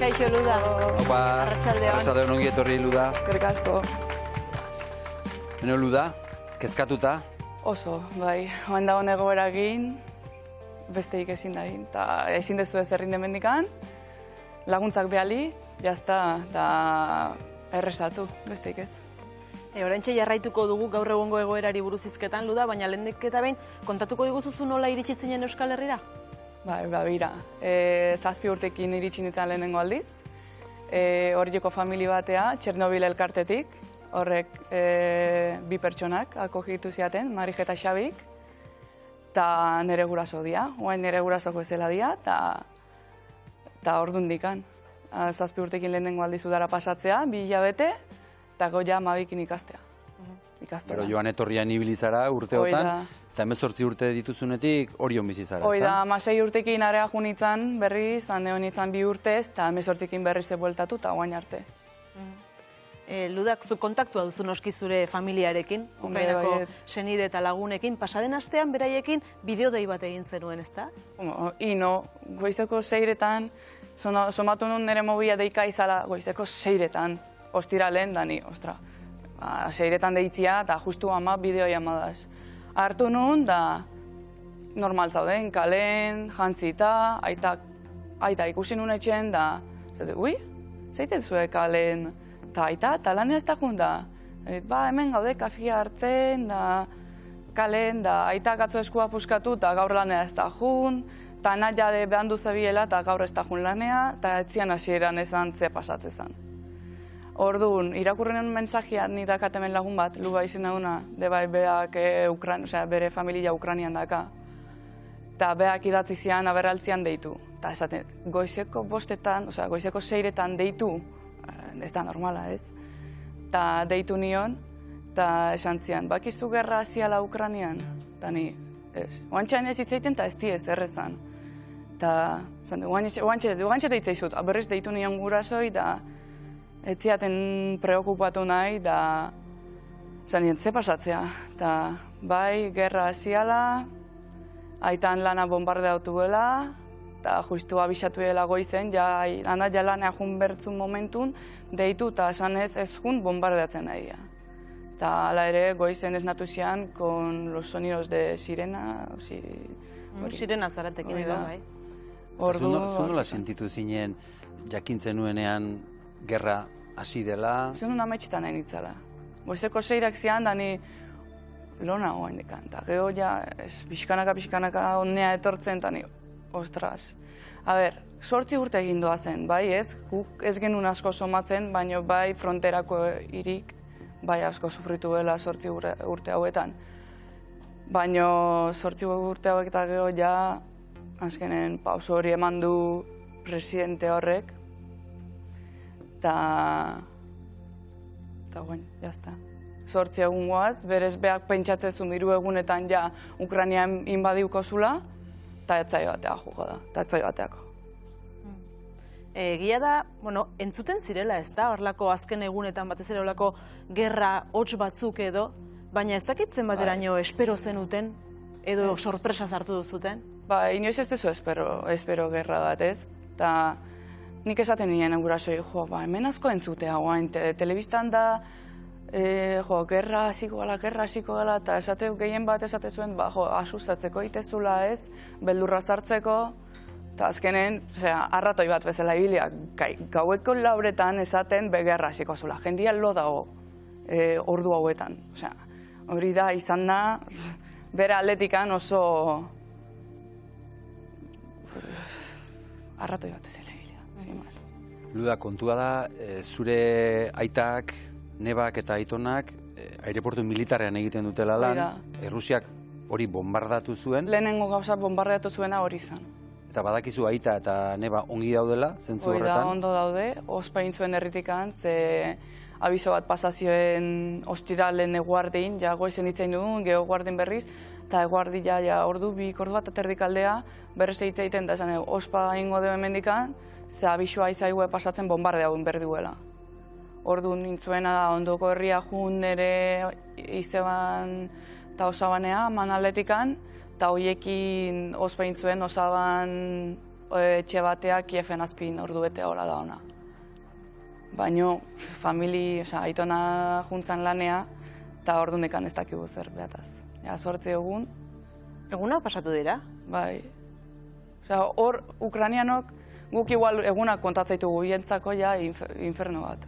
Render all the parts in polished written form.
Kaixo, Luda. Opa, arratsaldeon ongi etorri, Luda. Eskerrik asko. Beno, Luda, kezkatuta? Oso, bai. Oan dagoen egoerakin, besteik ezin da egin. Ta ezin dezu ez errinde mendikan, laguntzak behali, jazta, eta errezatu, besteik ez. Oraintxe jarraituko dugu gaur egongo egoerari buruz hizketan, Luda, baina lehendik eta behin kontatuko diguzuzu nola iritsi zinen Euskal Herrira? Bai, bira. 7 urtekin iritsi nintzen lehenengo aldiz. Horieko famili batea, Txernobil elkartetik, horrek 2 pertsonak akogitu ziaten, Marije eta Xabik, eta nire guraso dia, oain nire gurasoko ezela dia, eta ordun dikan. 7 urtekin lehenengo aldiz udara pasatzea, 2 hilabete, eta goia 12 ikastea. Pero joan etorrian ibilizara urteotan, eta 18 urte dituzunetik Orion bizi zara, ezta? Oida, 6 urtekin area junitzen berriz, hane honitzen 2 urtez, eta 18 berriz ebueltatu, eta guain arte. Ludak, zu kontaktua duzu noski zure familiarekin, Ukrainako senide eta lagunekin, pasaden astean beraiekin bideodei bat egin zenuen, ezta? Ino, goizeko 6etan, somatu nun nire mobila deika izala goizeko 6etan, ostiralen, dani, ostra, 6etan deitzia, eta justu ama bideoi amadaz. Hartu nun, da normal zauden, kalen, jantzita, aita ikusi nun etxen, da, ui, zeite zue kalen, eta aita, eta lanea ez da jun da. Ba, hemen gaude kafia hartzen, da, kalen, da, aita atzo eskua puskatu, eta gaur lanea ez da jun, eta nahi jade behan duzabiela, eta gaur ez da jun lanea, eta etzian hasieran esan ze pasatzezan. Orduan, irakurren mensajia ni dakatemen lagun bat, Luba izena duna, de bai beak bere familia Ukranian daka. Eta beak idatzi zian, aberraltzian deitu. Eta esaten, goizeko 5etan, goizeko 6etan deitu, ez da normala, ez? Eta deitu nion, eta esan zian, bakizu gerra haziala Ukranian? Eta ni, ez. Oantxean ez hitzaiten, eta ez diez, errezan. Eta, oantxe deitzaizut, berriz deitu nion gurasoi, da ez ziaten preokupatu nahi, da zanien ze pasatzea. Eta bai, gerra haziala, aitan lana bombardeautu bela, eta justu abisatu dela goizen, hana lanea jun bertzun momentun, deitu eta esan ez jun bombardeatzen nahi da. Eta hala ere, goizen ez natu zian, con los sonidos de sirena. Sirena zaratekin edo, bai. Zonola sentitu zinen jakintzen nuenean gerra hasi dela? Zendun ametxitan nahi nitzala. Goizeko 6ak zian, da ni lona goen dekan. Eta geho ja, pixkanaka onnea etortzen, eta ni, ostras. A ber, 8 urte egin doazen, bai ez? Guk ez genuen asko somatzen, baina bai fronterako irik, bai asko sufritu dela 8 urte hauetan. Baina 8 urte hauek eta geho ja, azkenen pauso hori eman du presidente horrek, eta guen, jazta. 8 egun goaz, berez beak pentsatzezun 3 egunetan ja Ukrainian inbadiuko zula, eta etzai batea jugo da, eta etzai bateako. Egia da, entzuten zirela ez da, horlako azken egunetan batez ere horlako gerra hots batzuk edo, baina ez dakitzen bateraino espero zenuten, edo sorpresa sartu duzuten? Ba, inoiz ez dezu espero gerra bat ez, eta nik esaten nien gurasoi, hemen asko entzutea guain, telebistan da, gerra hasiko gala, eta esateu gehien bat esate zuen, asustatzeko itezula ez, beldurra sartzeko, eta azkenen, arratoi bat bezala ibiliak, gaueko 4etan esaten begerra hasiko zula, jendia lo dago ordu hauetan. Hori da, izan da, bere atletikan oso arratoi bat ezela ibiliak. Luda, kontua da, zure aitak, nebak eta aitonak aireportu militarean egiten dutela lan, Errusiak hori bombardatu zuen. Lehenengo gauza bombardatu zuena hori izan. Eta badakizu aita eta neba ongi daudela, zentzu horretan? Hori da, ondo daude, ospain zuen herritikan, ze abiso bat pasazioen ostiralen eguardin, ja goizen hitzein dugun, geho guardin berriz, eta eguardi ja ordu, 2 ordu bat aterdik aldea, berrez egiten da esan, ospa ingo duen mendikan, ze abisoa izaigue pasatzen bombardea duen berduela. Ordu nintzuena da, ondoko herria jun nire izeban eta osabanea, man aldetikan, eta horiekin ospain zuen osaban etxe batea Kiefen azpin ordubete hola da ona. Baina, aitona juntzan lanea, eta ordundekan ez dakigu zer behataz. 8 egun. Eguna pasatu dira? Bai. Hor, Ukrainianok, guk igual egunak kontatzaitugu hientzako ja inferno bat.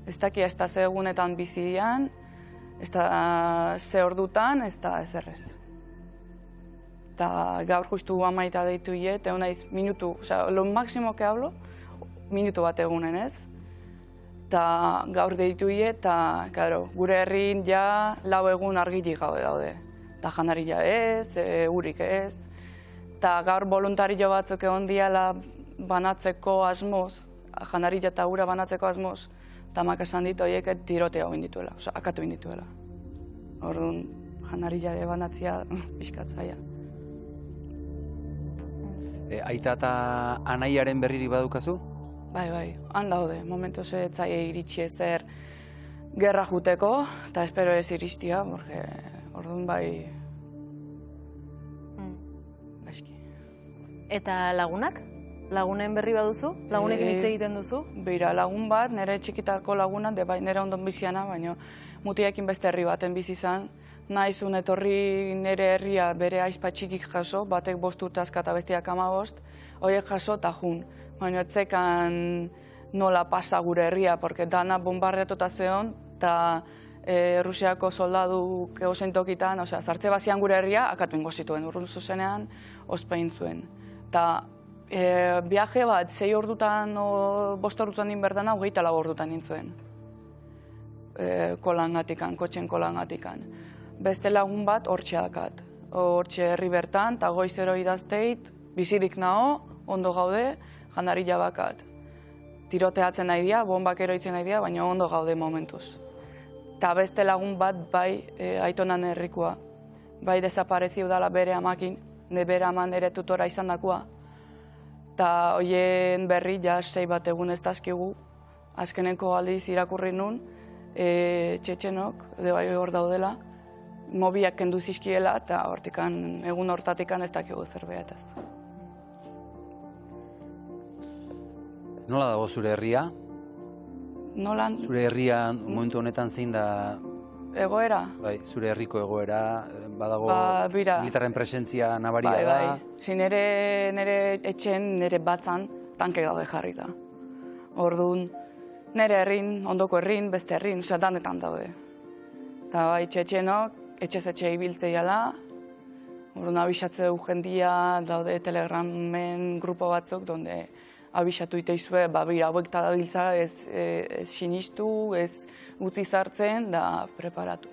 Ez daki ez da ze egunetan bizian, ez da ze ordutan, ez da ezerrez. Eta gaur justu amaita deitu hiet, egun naiz minutu, lo máximo que hablo, minutu bat egunen ez. Eta gaur deitu hiet, eta gure herrin ja 4 egun argitik gabe daude. Eta janaria ez, urik ez. Eta gaur voluntario batzuk egon diala banatzeko asmoz, janaria eta ura banatzeko asmoz, eta mak esan ditu horiek tirotea egin dituela, akatu egin dituela. Orduan, janariare banatzia pixkatzaia. Aita eta anaiaren berririk badukazu? Bai, han daude. Momentu ze etzaie iritsi ezer gerra juteko, eta espero ez iristia, porque orduan bai... Gaizki. Eta lagunak? Lagunen berri baduzu? Lagunekin hitz egiten duzu? Beira, lagun bat, nire txikitako laguna, nire ondon biziana, baina mutiakin beste herri baten bizi izan. Naizun etorri nire herria bere aizpa txikik jaso, batek 5 urtazka eta bestiak 15, horiek jaso eta jun. Baina etzekan nola pasa gure herria, porque dana bombardeatuta zeon, eta Rusiako soldaduk egozein tokitan, sartze bazian gure herria, akatu ingo zituen, urrun zuzenean, ospein zuen. Eta viaje bat, 6 ordutan o 5 ordutan din berdana, 24 ordutan nintzuen. Kolangatikan, kotxen kolangatikan. Beste lagun bat hortxe dakat. Hortxe herri bertan, eta goizero idazteit, bizirik nao, ondo gaude, janari jabakat. Tiroteatzen nahi dia, bombak eroitzen nahi dia, baina ondo gaude momentuz. Eta beste lagun bat bai aitonan herrikoa. Bai desapareziu dala bere amakin, bere aman ere tutora izan dakoa. Eta hoien berri, 6 bat egun ez dazkigu, azkeneko aldiz irakurri nun, txetxenok, bai hor daudela, mobiak kendu zizkiela, eta egun hortatikan ez dakigu zer behataz. Nola dago zure herria? Nolan? Zure herrian momentu honetan zein da... Egoera? Bai, zure herriko egoera, badago militarren presentzia nabaria da? Bai, nire etxen, nire batzan, tanke gaude jarrita. Orduan, nire herrin, ondoko herrin, beste herrin, danetan daude. Eta bai, txetxenok, etxez-etxe ibiltzeiala, orduan abixatze du jendia, daude telegramen grupo batzuk, donde abixatu iteizue, bira, hauek da dabiltza ez sinistu, ez utzi zartzen, da preparatu.